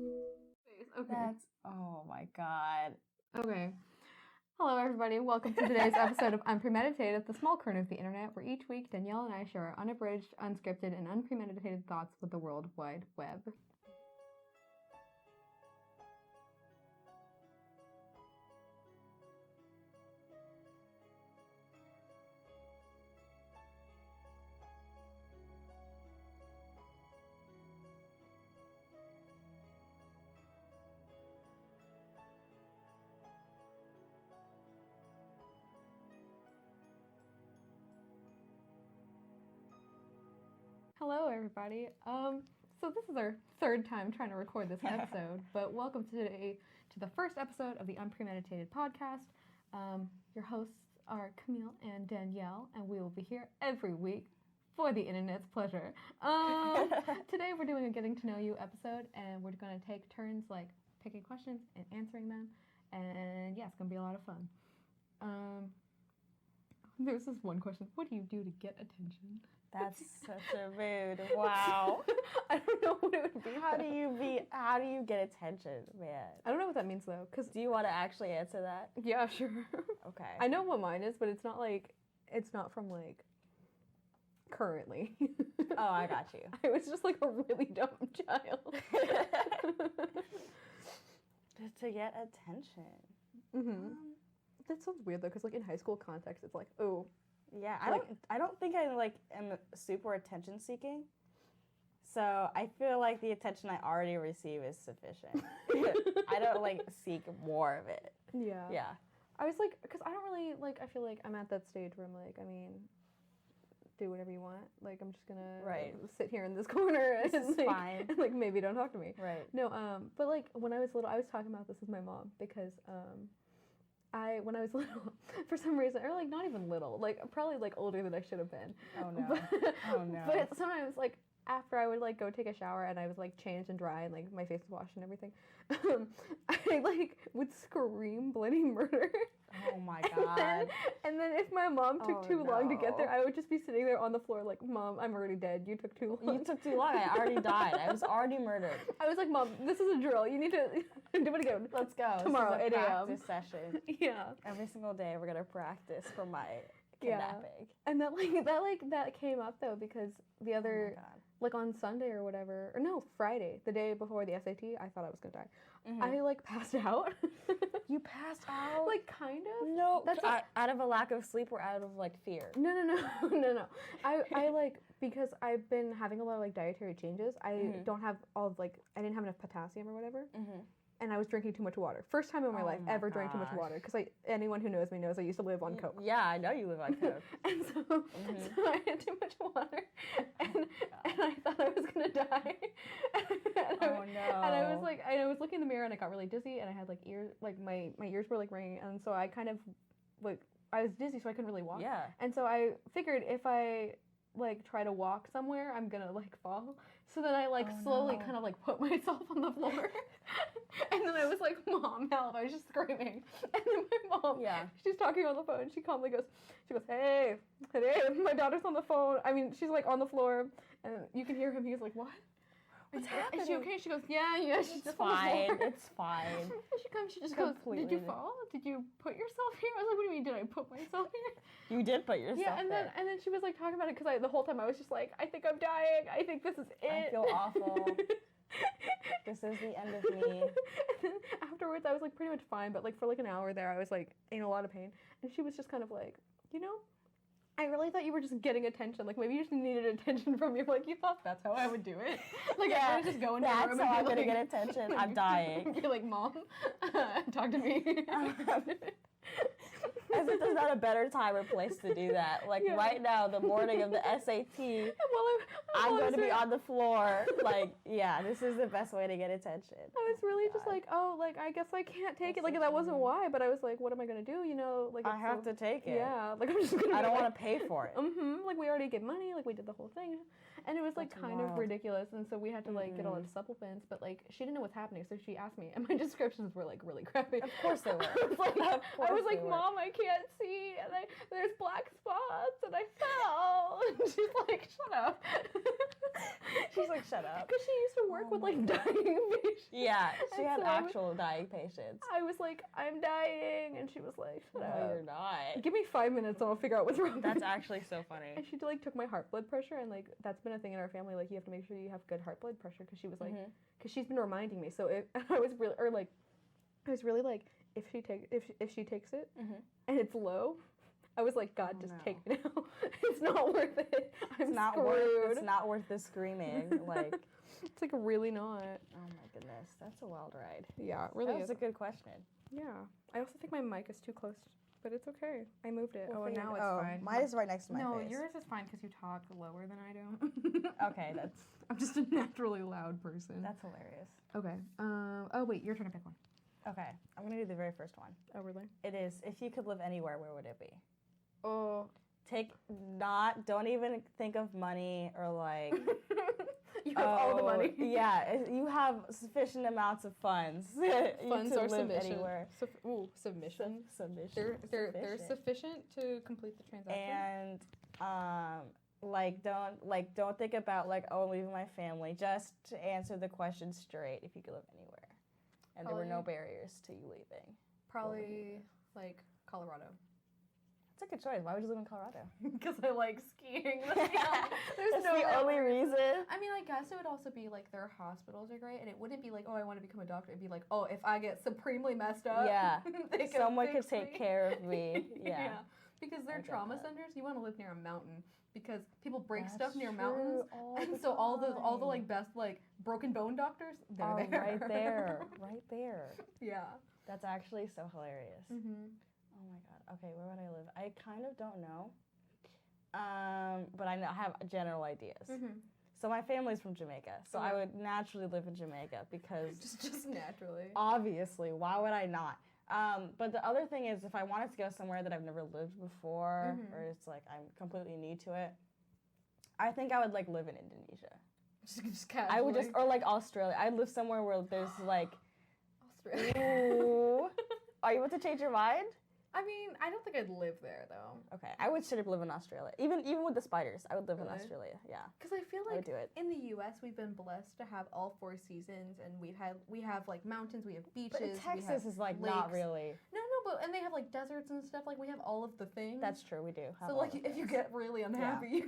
Okay. Oh my God. Okay. Hello, everybody. Welcome to today's episode of Unpremeditated, the small corner of the internet, where each week Danielle and I share our unabridged, unscripted, and unpremeditated thoughts with the World Wide Web. Hello, everybody. So this is our third time trying to record this episode, but welcome today to the first episode of the Unpremeditated podcast. Your hosts are Camille and Danielle, and we will be here every week for the internet's pleasure. Today we're doing a getting to know you episode, and we're going to take turns like picking questions and answering them, and yeah, it's going to be a lot of fun. There's this one question: what do you do to get attention? That's such a mood. Wow. I don't know what it would be. How do you get attention, man? I don't know what that means though. Cause do you want to actually answer that? Yeah, sure. Okay. I know what mine is, but it's not from like currently. Oh, I got you. I was just like a really dumb child. Just to get attention. Mm-hmm. That sounds weird though, because like in high school context, it's like, oh. Yeah, I don't think I am super attention seeking. So I feel like the attention I already receive is sufficient. I don't seek more of it. Yeah. Yeah. I was like, because I don't really I feel like I'm at that stage where I'm like, I mean, do whatever you want. Like I'm just gonna sit here in this corner and fine. And maybe don't talk to me. Right. No, but like when I was little, I was talking about this with my mom because when I was little, for some reason, or not even little, probably older than I should have been. Oh no. Oh no. But sometimes after I would go take a shower and I was changed and dry and my face was washed and everything, I would scream bloody murder. Oh my God. And then if my mom took too long to get there, I would just be sitting there on the floor like, Mom, I'm already dead. You took too long. You took too long. I already died. I was already murdered. I was like, Mom, this is a drill. You need to do it again. Let's go. Tomorrow, this is 8 a.m. practice session. Yeah. Every single day we're gonna practice for my kidnapping. And that came up though because the other on Sunday or whatever, or no, Friday, the day before the SAT, I thought I was gonna die. Mm-hmm. I passed out. You passed out? Kind of. No, that's out of a lack of sleep or out of fear. No. I because I've been having a lot of dietary changes. I don't have all of I didn't have enough potassium or whatever. Mm-hmm. And I was drinking too much water. First time in my life ever drank too much water. Because anyone who knows me knows I used to live on Coke. Yeah, I know you live on Coke. And so I had too much water. And I thought I was going to die. No. And I was looking in the mirror and I got really dizzy. And I had ears, my ears were ringing. And so I kind of, I was dizzy so I couldn't really walk. Yeah. And so I figured if I try to walk somewhere, I'm gonna fall. So then I slowly kind of put myself on the floor. And then I was like, Mom, help. I was just screaming. And then my mom, she's talking on the phone. She calmly goes, hey, my daughter's on the phone. I mean, she's on the floor and you can hear him. He's like, what? What's happening? Is she okay? She goes, yeah, she's just fine. It's fine. She comes, she just goes, did you fall? Did you put yourself here? I was like, what do you mean, did I put myself here? You did put yourself there. Yeah, and then she was talking about it because the whole time I was just I think I'm dying. I think this is it. I feel awful. This is the end of me. And then afterwards, I was pretty much fine, but for an hour there, I was in a lot of pain. And she was just kind of I really thought you were just getting attention. Maybe you just needed attention from me. You thought that's how I would do it. I would just go into the room and that's how I'm gonna get attention. I'm dying. Be like, Mom, talk to me. As if there's not a better time or place to do that. Right now, the morning of the SAT, I'm going to be on the floor. This is the best way to get attention. I was really just I guess I can't take it. That wasn't why, but I was like, what am I going to do? I have to take it. Yeah, I'm just going to. I don't want to pay for it. We already get money. We did the whole thing. And it was kind of ridiculous, and so we had to get all the supplements, but she didn't know what's happening, so she asked me, and my descriptions were really crappy. Of course they were. I was like, Mom, I can't see, and there's black spots, and I fell. And she's like, shut up. She's like, shut up. Because she used to work with like dying patients. Yeah, she had so actual dying patients. I was like, I'm dying, and she was like, shut up. No, you're not. Give me 5 minutes and I'll figure out what's wrong. That's actually so funny. And she like took my heart blood pressure, and like that's been a thing in our family. Like you have to make sure you have good heart blood pressure, because she was like, because she's been reminding me. So I was really like, if she takes it and it's low, I was like, God, just take me now. It's not worth it. It's not worth the screaming. Like, it's like really not. Oh my goodness, that's a wild ride. Yeah, it really That was a good question. Yeah, I also think my mic is too close, but it's okay. I moved it. We'll now it's fine. Mine is right next to my face. No, yours is fine because you talk lower than I do. Okay, I'm just a naturally loud person. That's hilarious. Okay. Oh wait, your turn to pick one. Okay, I'm gonna do the very first one. Oh really? It is, if you could live anywhere, where would it be? Oh. Don't even think of money or like. You have all the money. Yeah, you have sufficient amounts of funds. Funds are live sufficient. Anywhere. Submission. Submission. They're sufficient to complete the transaction. And don't think about like, oh, I'm leaving my family. Just to answer the question straight, if you could live anywhere, and there were no barriers to you leaving. Probably like Colorado. That's a good choice. Why would you live in Colorado? Because I like skiing. That's the only reason. I mean, I guess it would also be like their hospitals are great, and it wouldn't be like, oh, I want to become a doctor. It'd be like, oh, if I get supremely messed up, someone could take care of me. Yeah. Because their trauma centers, you want to live near a mountain, because people break stuff near mountains, and so all the like best like broken bone doctors, they're there. right there. Yeah. That's actually so hilarious. Mm-hmm. Oh my god. Okay, where would I live? I kind of don't know. But I have general ideas. Mm-hmm. So my family's from Jamaica, so I would naturally live in Jamaica because just naturally. Obviously, why would I not? But the other thing is, if I wanted to go somewhere that I've never lived before, or it's like I'm completely new to it, I think I would like live in Indonesia. Just casually. I would or like Australia. I'd live somewhere where there's like. Australia. Ooh. Are you about to change your mind? I mean, I don't think I'd live there, though. Okay, I would straight up live in Australia. Even with the spiders, I would live in Australia, yeah. Because I feel like do it. in the U.S. we've been blessed to have all 4 seasons, and we have like mountains, we have beaches. But Texas is like lakes. Not really. No, but and they have like deserts and stuff. Like we have all of the things. That's true, we do. So like if you get really unhappy,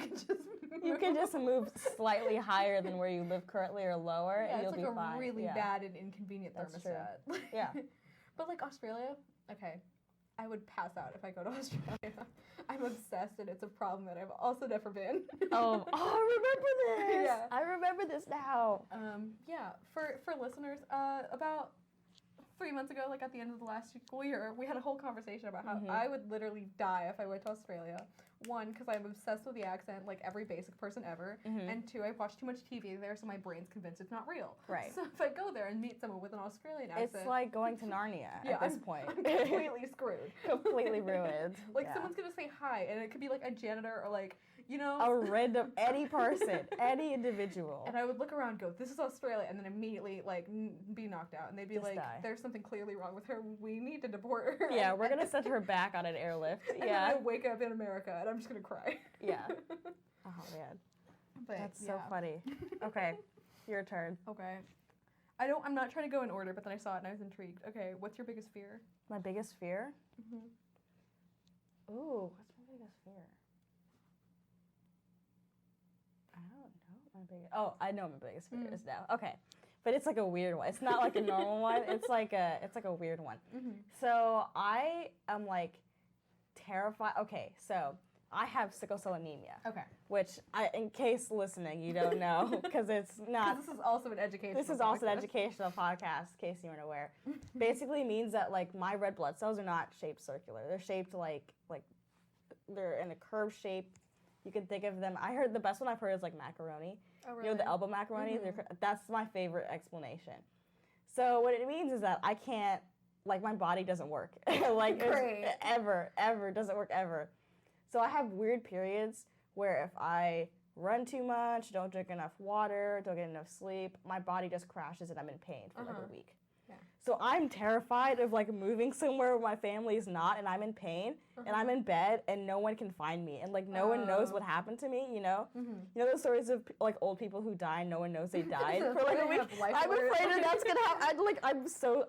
you can just move slightly higher than where you live currently or lower, and you'll be fine. It's like a really bad and inconvenient thermostat. Yeah. But like Australia, okay. I would pass out if I go to Australia. I'm obsessed, and it's a problem that I've also never been. Oh, I remember this. Yeah. I remember this now. For listeners, about 3 months ago, like at the end of the last school year, we had a whole conversation about how I would literally die if I went to Australia. 1, because I'm obsessed with the accent, like every basic person ever. And 2, I watch too much TV there, so my brain's convinced it's not real. Right. So if I go there and meet someone with an Australian accent... It's like going to Narnia at this point. I'm completely screwed. Completely ruined. Like someone's going to say hi, and it could be like a janitor or like, you know... A random, any person, any individual. And I would look around and go, this is Australia, and then immediately like be knocked out. And they'd be just like, there's something clearly wrong with her. We need to deport her. Yeah, we're going to send her back on an airlift. And then I wake up in America, and I'm just going to cry. Yeah. Oh, man. But, that's so funny. Okay, your turn. Okay. I'm not trying to go in order, but then I saw it and I was intrigued. Okay, what's your biggest fear? My biggest fear? Ooh, what's my biggest fear? I don't know I know my biggest fear is now. Okay. But it's like a weird one. It's not like a normal one. It's like a weird one. So I am like terrified. Okay, so I have sickle cell anemia. Okay. Which, in case listening, you don't know, because it's not. This is also an educational. This is also an educational podcast, in case you weren't aware. Basically means that like my red blood cells are not shaped circular. They're shaped like they're in a curved shape. You can think of them. I heard the best one I've heard is like macaroni. Oh, really? You know the elbow macaroni? That's my favorite explanation. So what it means is that I can't, like my body doesn't work. Like ever doesn't work ever. So I have weird periods where if I run too much, don't drink enough water, don't get enough sleep, my body just crashes and I'm in pain for like a week. Yeah. So I'm terrified of like moving somewhere where my family is not and I'm in pain and I'm in bed and no one can find me and like no one knows what happened to me, you know? You know those stories of like old people who die and no one knows they died for like a week? I'm afraid of that's gonna happen.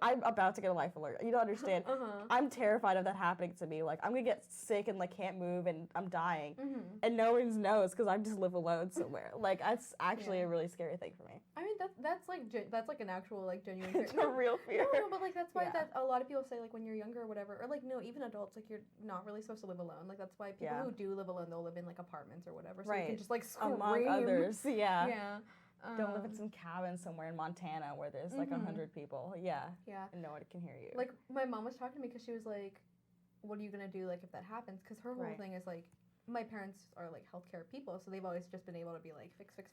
I'm about to get a life alert. You don't understand. I'm terrified of that happening to me. Like I'm gonna get sick and like can't move and I'm dying and no one knows because I just live alone somewhere. Like that's actually a really scary thing for me. I mean that's like an actual like genuine fear. It's a real fear. No, but like that's why that a lot of people say like when you're younger or whatever, or like no, even adults, like you're not really supposed to live alone. Like that's why people who do live alone, they'll live in like apartments or whatever, so you can just like scream. Among others, Yeah. Don't live in some cabin somewhere in Montana where there's like 100 people. Yeah. And no one can hear you. Like my mom was talking to me because she was like, "What are you gonna do like if that happens?" Because her whole thing is like, my parents are like healthcare people, so they've always just been able to be like fix.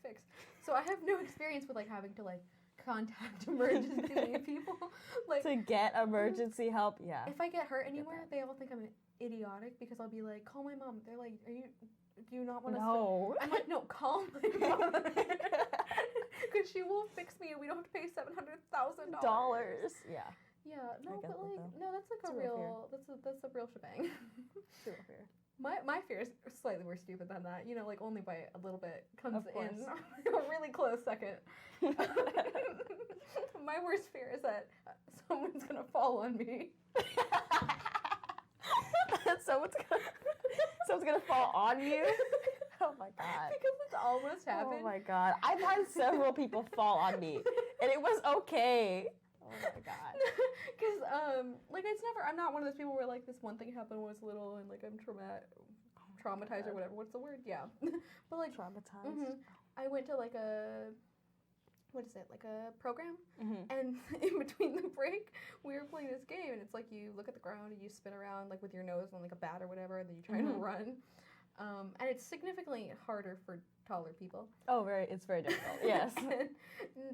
So I have no experience with like having to like contact emergency people like to get emergency help. Yeah. If I get hurt anywhere, they all think I'm idiotic because I'll be like, call my mom. They're like, do you not want to? No. I'm like, no, call my mom because she will fix me and we don't have to pay $700,000. Yeah. Yeah. No, but like, no, that's like a real. That's a real shebang. It's a real fear. My fear is slightly more stupid than that. You know, like only by a little bit comes in a really close second. My worst fear is that someone's gonna fall on me. Someone's gonna fall on you? Oh my god. Because it's almost happened. Oh my god. I've had several people fall on me, and it was okay. Oh my god. Because like I'm not one of those people where like this one thing happened when I was little and like I'm traumatized or whatever. What's the word? Yeah. But like traumatized. I went to like a program, and in between the break we were playing this game, and it's like you look at the ground and you spin around like with your nose on like a bat or whatever, and then you try to run. And it's significantly harder for taller people. Oh, it's very difficult. Yes. And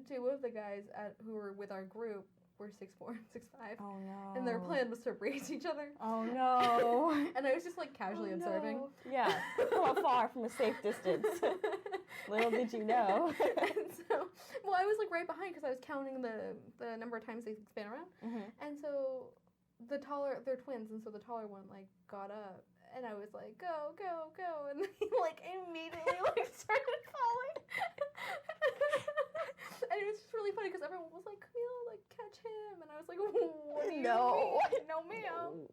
two of the guys who were with our group were 6'4" and 6'5". Oh no. And their plan was to race each other. Oh no. And I was just like casually observing. No. Yeah. From afar, from a safe distance. Little did you know. And so, well, I was like right behind because I was counting the number of times they spin around. And so they're twins, and so the taller one like got up. And I was like, go, go, go. And then he, like, immediately, like, started falling. And it was just really funny because everyone was like, Camille, like, catch him. And I was like, what do you mean? No, ma'am.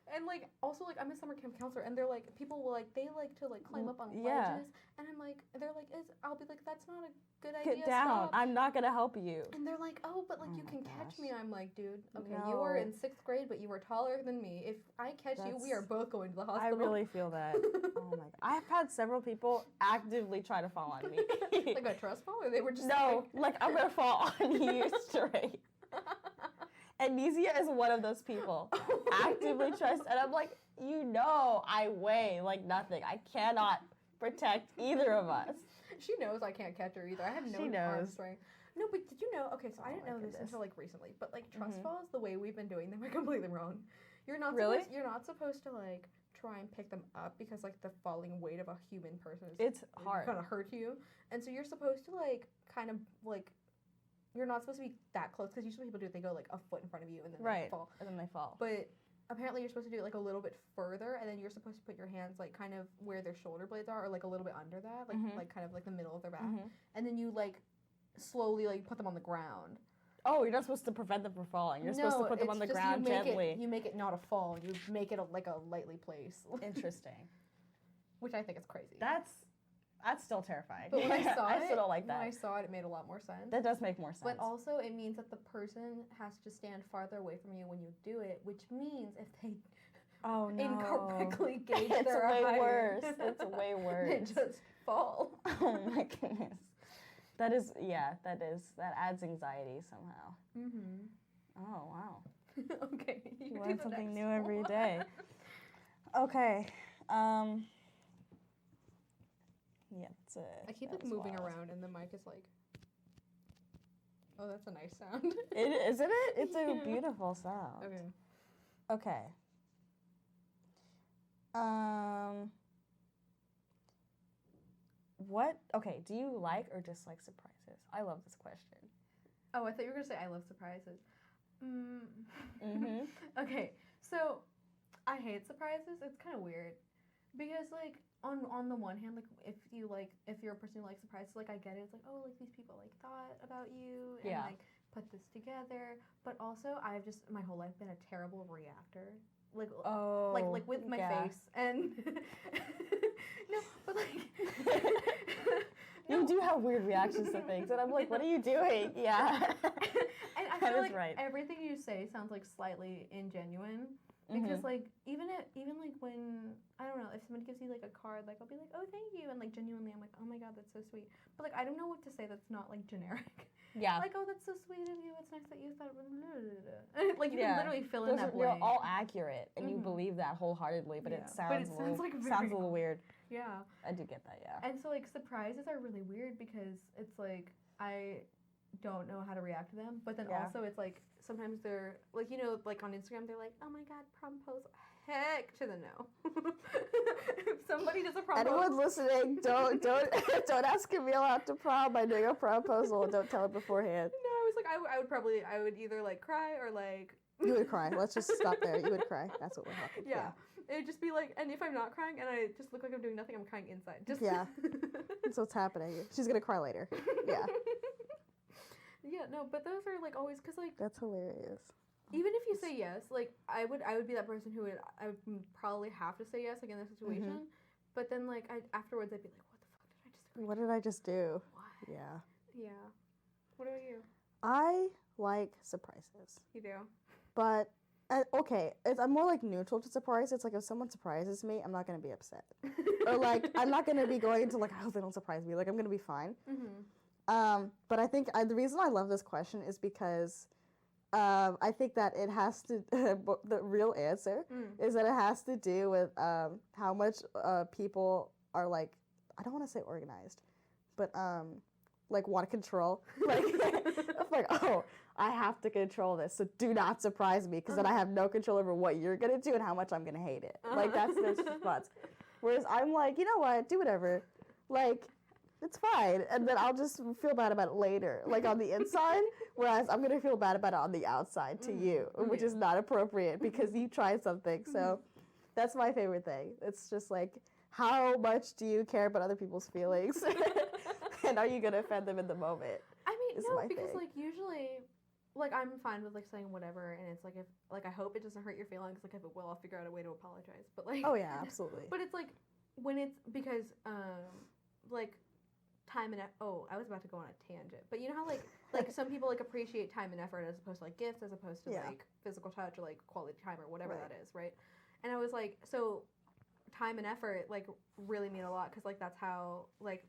And, like, also, like, I'm a summer camp counselor. And they're like, people will, like, they like to, like, climb up on ledges. And I'm like, they're like, I'll be like, that's not a good idea. Get down. Stop. I'm not going to help you. And they're like, oh, but, like, you can catch me. I'm like, dude, okay, you were in 6th grade, but you were taller than me. If I catch you, we are both going to the hospital. I really feel that. Oh, my God. I've had several people actively try to fall on me. Like a trust fall? Or they were just no, like I'm going to fall on you straight. Amnesia is one of those people. Actively trust, and I'm like, you know, I weigh like nothing. I cannot protect either of us. She knows I can't catch her either. I have no arm strength. No, but did you know? Okay, so I didn't know this until like recently. But like trust falls, the way we've been doing them are completely wrong. You're not supposed to like try and pick them up because like the falling weight of a human person is hard. Gonna hurt you. And so you're supposed to like kind of like. You're not supposed to be that close because usually people do it. They go like a foot in front of you and then they fall. And then they fall. But apparently you're supposed to do it like a little bit further, and then you're supposed to put your hands like kind of where their shoulder blades are, or like a little bit under that, like kind of like the middle of their back, and then you like slowly like put them on the ground. Oh, you're not supposed to prevent them from falling. You're supposed to put them on the ground gently. You make it not a fall. You make it like a lightly placed. Interesting. Which I think is crazy. That's still terrifying. But when I saw it, I still don't like that. When I saw it, it made a lot more sense. That does make more sense. But also, it means that the person has to stand farther away from you when you do it, which means if they incorrectly gauge their height, it's way worse. It's way worse. They just fall. Oh my goodness. That adds anxiety somehow. Oh wow. Okay. You learn something new every day. Okay. Yeah, that's it. I keep like moving around, and the mic is like, oh, that's a nice sound. Isn't it? It's a beautiful sound. Okay. Okay, do you like or dislike surprises? I love this question. Oh, I thought you were going to say I love surprises. Okay, so I hate surprises. It's kind of weird because like on the one hand, like if you're a person who likes surprises, like I get it. It's like, oh, like these people like thought about you and like put this together. But also I've just my whole life been a terrible reactor. Like with my face and no, but like you do have weird reactions to things, and I'm like, what are you doing? Yeah. And I feel like everything you say sounds like slightly ingenuine. Because like even like when I don't know if somebody gives you like a card, like I'll be like, oh, thank you, and like genuinely I'm like, oh my god, that's so sweet. But like I don't know what to say that's not like generic. Yeah. Like, oh, that's so sweet of you. It's nice that you thought. Like you can literally fill in that blank. They're all accurate, and you believe that wholeheartedly, but it sounds a little weird. Yeah. I do get that. Yeah. And so like surprises are really weird because it's like I don't know how to react to them, but then also it's like sometimes they're like, you know, like on Instagram they're like, oh my god, proposal, heck to the no. If somebody does a proposal, anyone listening, don't ask Camille out to prom by doing a proposal. Don't tell her beforehand. No, I was like I would either like cry or like you would cry. Let's just stop there. You would cry. That's what would happen. Yeah. It'd just be like, and if I'm not crying and I just look like I'm doing nothing, I'm crying inside. Just That's what's happening. She's gonna cry later. Yeah. Yeah, no, but those are like always because like that's hilarious. Even if you say yes, like I would be that person who I would probably have to say yes like in this situation, but then like afterwards I'd be like, what the fuck did I just do? What? Yeah. Yeah. What about you? I like surprises. You do. But okay, I'm more like neutral to surprise. It's like if someone surprises me, I'm not gonna be upset, or like I'm not gonna be going into like I hope they don't surprise me. Like I'm gonna be fine. But I think the reason I love this question is because I think that it has to, the real answer is that it has to do with how much people are like, I don't want to say organized, but like want to control. Like, it's like, oh, I have to control this, so do not surprise me because then I have no control over what you're going to do and how much I'm going to hate it. Like, that's their response. Whereas I'm like, you know what, do whatever. Like, it's fine, and then I'll just feel bad about it later, like on the inside, whereas I'm going to feel bad about it on the outside to you, which is not appropriate because you tried something, so that's my favorite thing. It's just like, how much do you care about other people's feelings, and are you going to offend them in the moment? I mean, no, because like usually, like I'm fine with like saying whatever, and it's like if like I hope it doesn't hurt your feelings, like if it will, I'll figure out a way to apologize, but like. Oh yeah, absolutely. But it's like, when it's, because, like, time and I was about to go on a tangent, but you know how like some people like appreciate time and effort as opposed to like gifts, as opposed to like physical touch or like quality time or whatever that is, right? And I was like, so time and effort like really mean a lot because like that's how like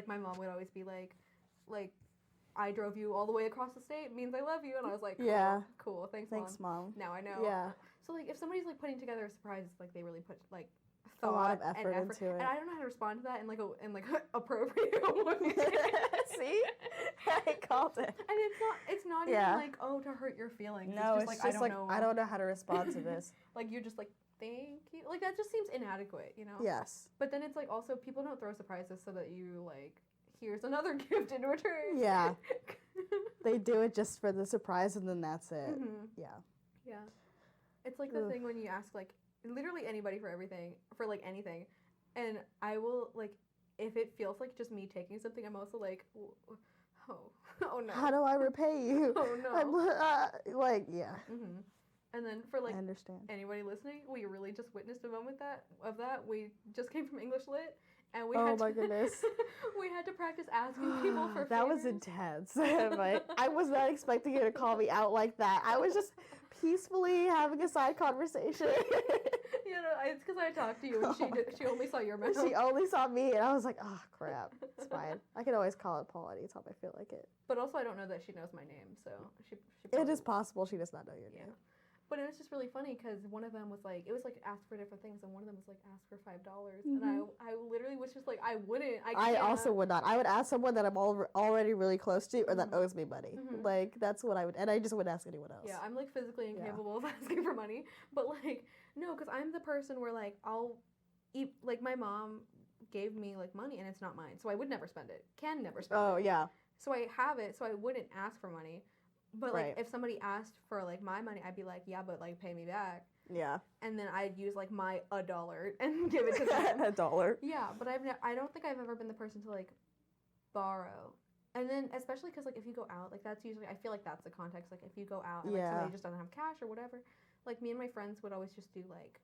my mom would always be like I drove you all the way across the state means I love you, and I was like, cool, thanks mom. Now I know. Yeah. So like if somebody's like putting together a surprise, it's like they really put like a lot of effort into it. And I don't know how to respond to that in like appropriate way. See? I called it. And it's not even like, oh, to hurt your feelings. No, it's just like I don't know how to respond to this. Like you're just like, thank you. Like that just seems inadequate, you know? Yes. But then it's like also people don't throw surprises so that you like, here's another gift in return. Yeah. They do it just for the surprise and then that's it. Yeah. Yeah. It's like the thing when you ask like literally anybody for everything, for like anything, and I will like, if it feels like just me taking something, I'm also like, oh no. How do I repay you? Oh no. I'm like, yeah. And then for like I understand. Anybody listening, we really just witnessed a moment of that. We just came from English Lit, and we goodness. We had to practice asking people for favors. That was intense. I was not expecting you to call me out like that. I was just peacefully having a side conversation. You know, it's because I talked to you and she only saw your mouth. She only saw me, and I was like, oh crap, it's fine. I can always call it Paul anytime I feel like it. But also, I don't know that she knows my name, so she it is possible she does not know your name. But it was just really funny because one of them was like, it was like ask for different things, and one of them was like ask for $5, and I literally was just like, I wouldn't. I also would not. I would ask someone that I'm already really close to or that owes me money. Like that's what I would, and I just wouldn't ask anyone else. Yeah, I'm like physically incapable of asking for money, but like no, because I'm the person where like I'll eat, like my mom gave me like money and it's not mine, so I would never spend it. Can never spend it. Oh yeah. So I have it, so I wouldn't ask for money. But, like, if somebody asked for, like, my money, I'd be like, yeah, but, like, pay me back. Yeah. And then I'd use, like, my $1 and give it to them. $1. Yeah, but I don't think I've ever been the person to, like, borrow. And then, especially because, like, if you go out, like, that's usually, I feel like that's the context. Like, if you go out and, like, somebody just doesn't have cash or whatever, like, me and my friends would always just do, like,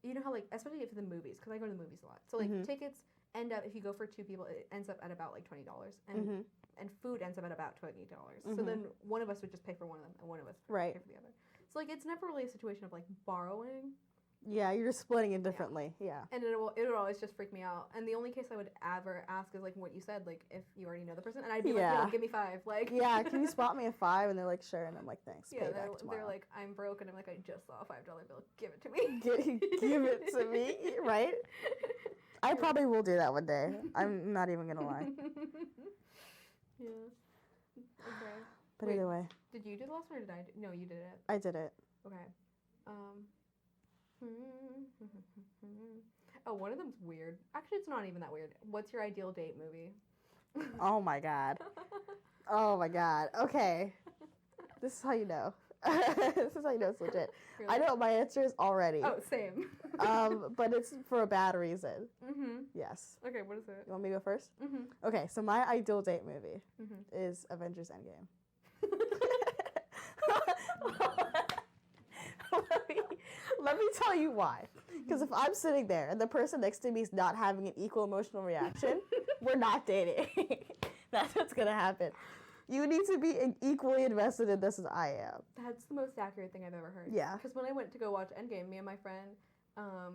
you know how, like, especially if the movies, because I go to the movies a lot. So, like, tickets end up, if you go for 2 people, it ends up at about, like, $20. And food ends up at about $20. So then one of us would just pay for one of them, and one of us would pay for the other. So, like, it's never really a situation of, like, borrowing. Yeah, you're just splitting it differently. Yeah. And it would always just freak me out. And the only case I would ever ask is, like, what you said, like, if you already know the person. And I'd be like, no, give me $5. Like, yeah, can you spot me a $5? And they're like, sure. And I'm like, thanks. Yeah, pay back tomorrow. They're like, I'm broke. And I'm like, I just saw a $5 bill. Give it to me. Give it to me, right? I probably will do that one day. I'm not even going to lie. Yeah. Okay. But either way. Did you do the last one or did I? No, you did it. I did it. Okay. Oh, one of them's weird. Actually, it's not even that weird. What's your ideal date movie? Oh my god. Oh my god. Okay. This is how you know. This is how you know it's legit. Really? I know what my answer is already. Oh, same. But it's for a bad reason. Yes. Okay, what is it? You want me to go first? Okay, so my ideal date movie is Avengers Endgame. Let me tell you why. Because if I'm sitting there and the person next to me is not having an equal emotional reaction, we're not dating. That's what's going to happen. You need to be equally invested in this as I am. That's the most accurate thing I've ever heard. Yeah. Because when I went to go watch Endgame, me and my friend...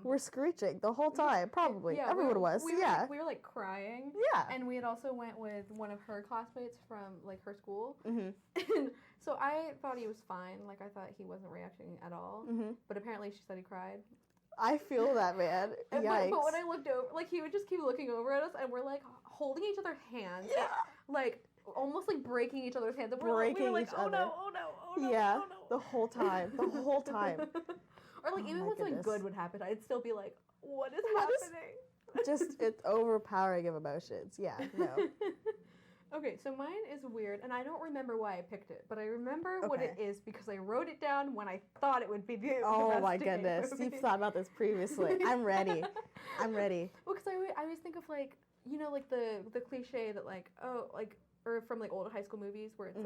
we're screeching the whole time, probably. Yeah, everyone was. We were, like, crying. Yeah. And we had also went with one of her classmates from, like, her school. And so I thought he was fine. Like, I thought he wasn't reacting at all. But apparently she said he cried. I feel that, man. Yikes. But when I looked over, like, he would just keep looking over at us, and we're, like, holding each other's hands. Yeah. Like, almost, like, breaking each other's hands. And we were like, oh, no, oh, no, oh, no, yeah, oh, no. The whole time. The whole time. Or, like, even when something good would happen, I'd still be like, what is happening? Just, it's overpowering of emotions. Yeah, no. Okay, so mine is weird, and I don't remember why I picked it, but I remember what it is because I wrote it down when I thought it would be the Oh my goodness, you've thought about this previously. I'm ready. I'm ready. Well, because I always think of, like, you know, like the cliche that, like, oh, like, or from, like, old high school movies where it's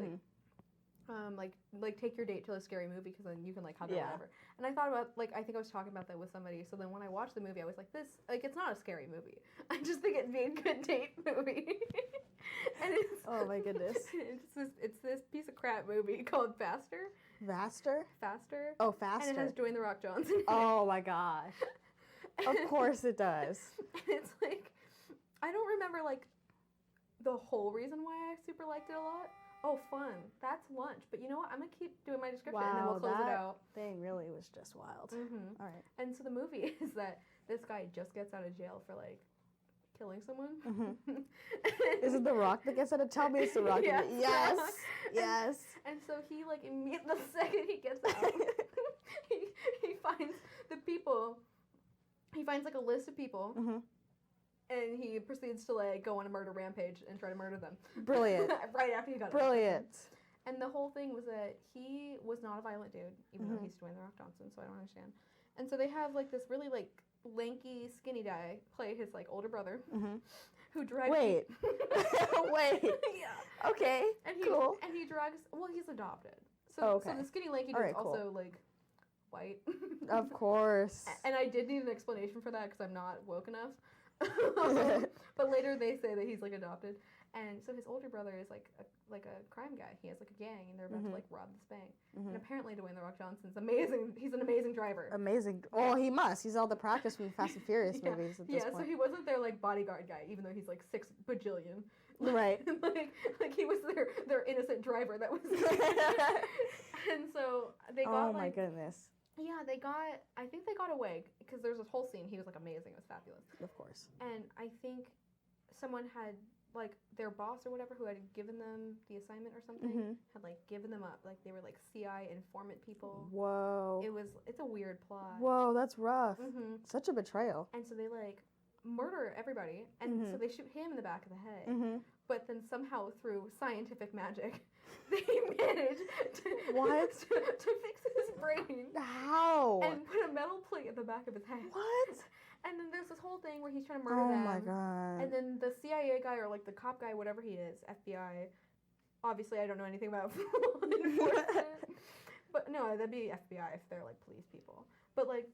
like take your date to a scary movie because then you can, like, hug or whatever. And I thought about, like, I think I was talking about that with somebody. So then when I watched the movie, I was like, this, like, it's not a scary movie. I just think it'd be a good date movie. And it's, oh my goodness. It's this piece of crap movie called Faster. Faster? Faster. Oh, Faster. And it has Dwayne The Rock Johnson. Oh my gosh. Of course it does. It's like, I don't remember, like, the whole reason why I super liked it a lot. Oh, fun. That's lunch. But you know what? I'm going to keep doing my description and then we'll close it out. Thing really was just wild. All right. And so the movie is that this guy just gets out of jail for, like, killing someone. Is it The Rock that gets out of? Tell me it's The Rock. Yes. Yes. Yes. And so he, like, the second he gets out, he finds the people. He finds, like, a list of people. And he proceeds to, like, go on a murder rampage and try to murder them. Brilliant. Right after he got out. Brilliant. And the whole thing was that he was not a violent dude, even though he's Dwayne The Rock Johnson, so I don't understand. And so they have, like, this really, like, lanky, skinny guy play his, like, older brother, who drags... Wait. Wait. Yeah. Okay, and cool. And he drags... Well, he's adopted. So, so the skinny, lanky dude's also, like, white. Of course. And I did need an explanation for that, because I'm not woke enough. But later they say that he's, like, adopted. And so his older brother is, like a crime guy. He has, like, a gang, and they're about to, like, rob this bank. And apparently Dwayne The Rock Johnson's amazing. He's an amazing driver. Amazing. Oh, he must. He's all the practice from Fast and Furious movies at this point. So he wasn't their, like, bodyguard guy, even though he's, like, 6 bajillion. Right. like he was their innocent driver that was... And so they got, oh, my goodness. Yeah, I think they got away, because there's this whole scene. He was, like, amazing. It was fabulous. Of course. And I think someone had, like, their boss or whatever who had given them the assignment or something, had, like, given them up. Like, they were, like, CI informant people. Whoa. It's a weird plot. Whoa, that's rough. Such a betrayal. And so they, like, murder everybody, and so they shoot him in the back of the head. But then somehow through scientific magic, they manage to fix his brain. How? And put a metal plate at the back of his head. What? And then there's this whole thing where he's trying to murder them. Oh my god. And then the CIA guy, or like the cop guy, whatever he is, FBI. Obviously, I don't know anything about law enforcement. But no, that'd be FBI if they're like police people. But like,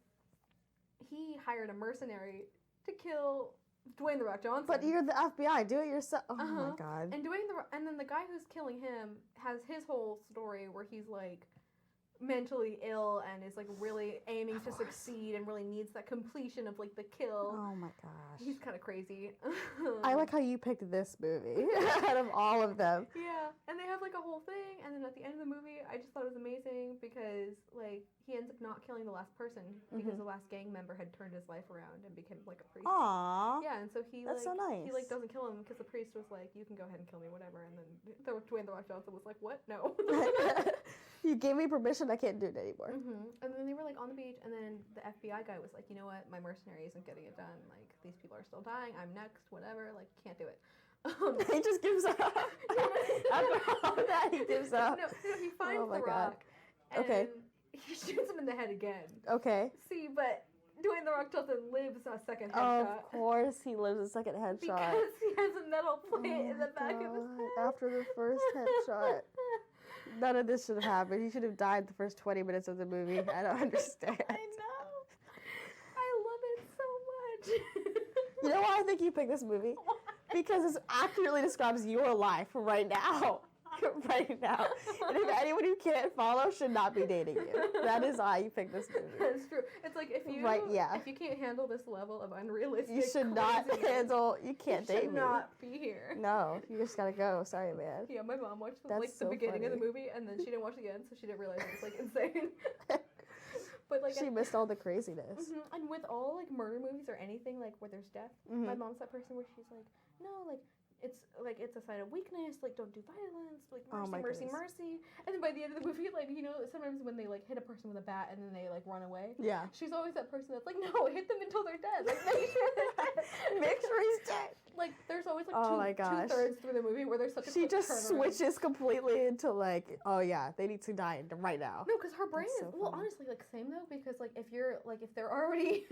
he hired a mercenary to kill Dwayne The Rock Johnson. But you're the FBI. Do it yourself. Oh my god. And and then the guy who's killing him has his whole story where he's like mentally ill and is like really aiming to succeed and really needs that completion of like the kill. Oh my gosh. He's kind of crazy. I like how you picked this movie out of all of them. Yeah, and they have like a whole thing, and then at the end of the movie, I just thought it was amazing because like he ends up not killing the last person because the last gang member had turned his life around and became like a priest. Aww. Yeah, and so That's so nice. He like doesn't kill him because the priest was like, "You can go ahead and kill me, whatever." And then Dwayne The Rock Johnson was like, "What? No." You gave me permission. I can't do it anymore. And then they were like on the beach, and then the FBI guy was like, "You know what? My mercenary isn't getting it done. Like these people are still dying. I'm next. Whatever. Like can't do it." He just gives up. After all that, he gives up. No, he finds The Rock. And he shoots him in the head again. Okay. See, but Dwayne The Rock Johnson lives a second Of headshot. course he lives a second headshot. Because he has a metal plate in the back of his head. After the first headshot. None of this should have happened. He should have died the first 20 minutes of the movie. I don't understand. I know. I love it so much. You know why I think you picked this movie? Why? Because this accurately describes your life right now. Right now. And if anyone you can't follow should not be dating you. That is why you picked this movie. That's true. It's like if you if you can't handle this level of unrealistic, you should not handle. You can't date me. You should not be here. No, you just gotta go. Sorry, man. Yeah, my mom watched the, That's the so beginning funny. of the movie and then she didn't watch it again, so she didn't realize it was like insane. But like she missed all the craziness. And with all like murder movies or anything like where there's death, my mom's that person where she's like, no, like it's a sign of weakness, like don't do violence, like mercy. And then by the end of the movie, like, you know, sometimes when they like hit a person with a bat and then they like run away. Yeah. She's always that person that's like, no, hit them until they're dead. Like make sure they're dead. Make sure he's dead. Like there's always like two-thirds through the movie where there's such a quick turnaround. Switches completely into like, oh yeah, they need to die right now. No, because her brain is honestly like same though, because like if they're already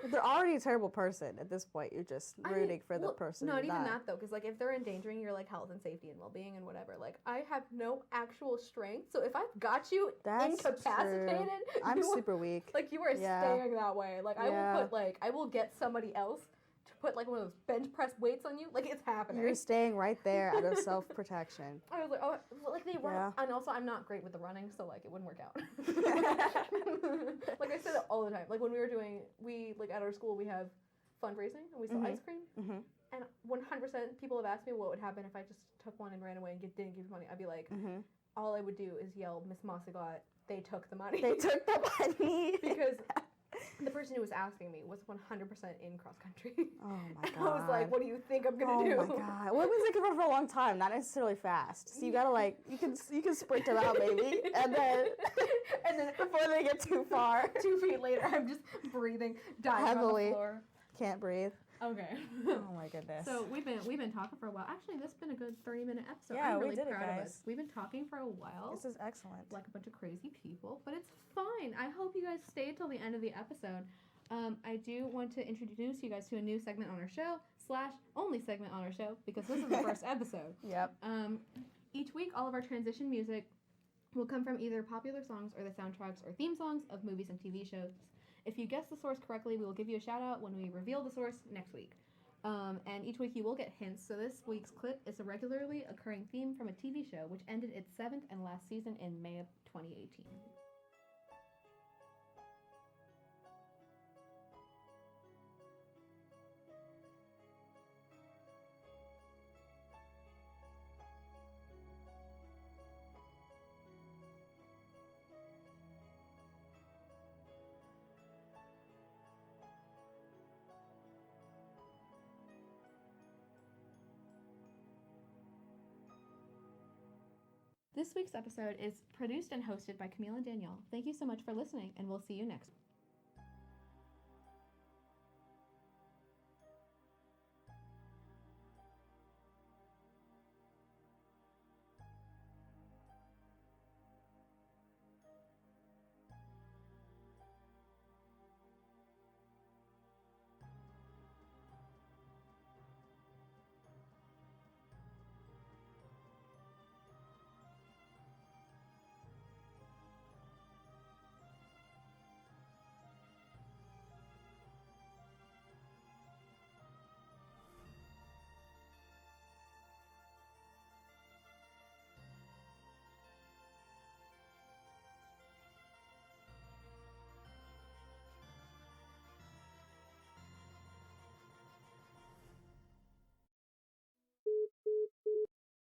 they're already a terrible person at this point, you're just rooting for the person. Not even that though, because like if they're endangering your like health and safety and well-being and whatever, like I have no actual strength, so if I've got you incapacitated, I'm super weak. Like you are staying that way. Like I will get somebody else to put like one of those bench press weights on you. Like it's happening. You're staying right there out of self-protection. I was like, oh, like they run, and also I'm not great with the running, so like it wouldn't work out. Like I said it all the time. Like when we like at our school we have fundraising and we sell ice cream. And 100% people have asked me what would happen if I just took one and ran away and didn't give you money. I'd be like, all I would do is yell, Miss Mossigot, they took the money. They took the money. Because the person who was asking me was 100% in cross country. Oh my god. And I was like, what do you think I'm going to do? Oh my god. Well, it means they can run for a long time, not necessarily fast. So you gotta like, you can sprint them out maybe. And then before they get too far. 2 feet later, I'm just breathing, dying heavily on the floor. Can't breathe. Okay. Oh my goodness. So we've been talking for a while. Actually, this has been a good 30-minute episode. Yeah, I'm really we did proud it, guys. of us. We've been talking for a while. This is excellent. Like a bunch of crazy people, but it's fine. I hope you guys stay till the end of the episode. I do want to introduce you guys to a new segment on our show, / only segment on our show, because this is the first episode. Yep. Each week, all of our transition music will come from either popular songs or the soundtracks or theme songs of movies and TV shows. If you guess the source correctly, we will give you a shout out when we reveal the source next week. And each week you will get hints. So this week's clip is a regularly occurring theme from a TV show, which ended its 7th and last season in May of 2018. This week's episode is produced and hosted by Camille and Danielle. Thank you so much for listening, and we'll see you next week.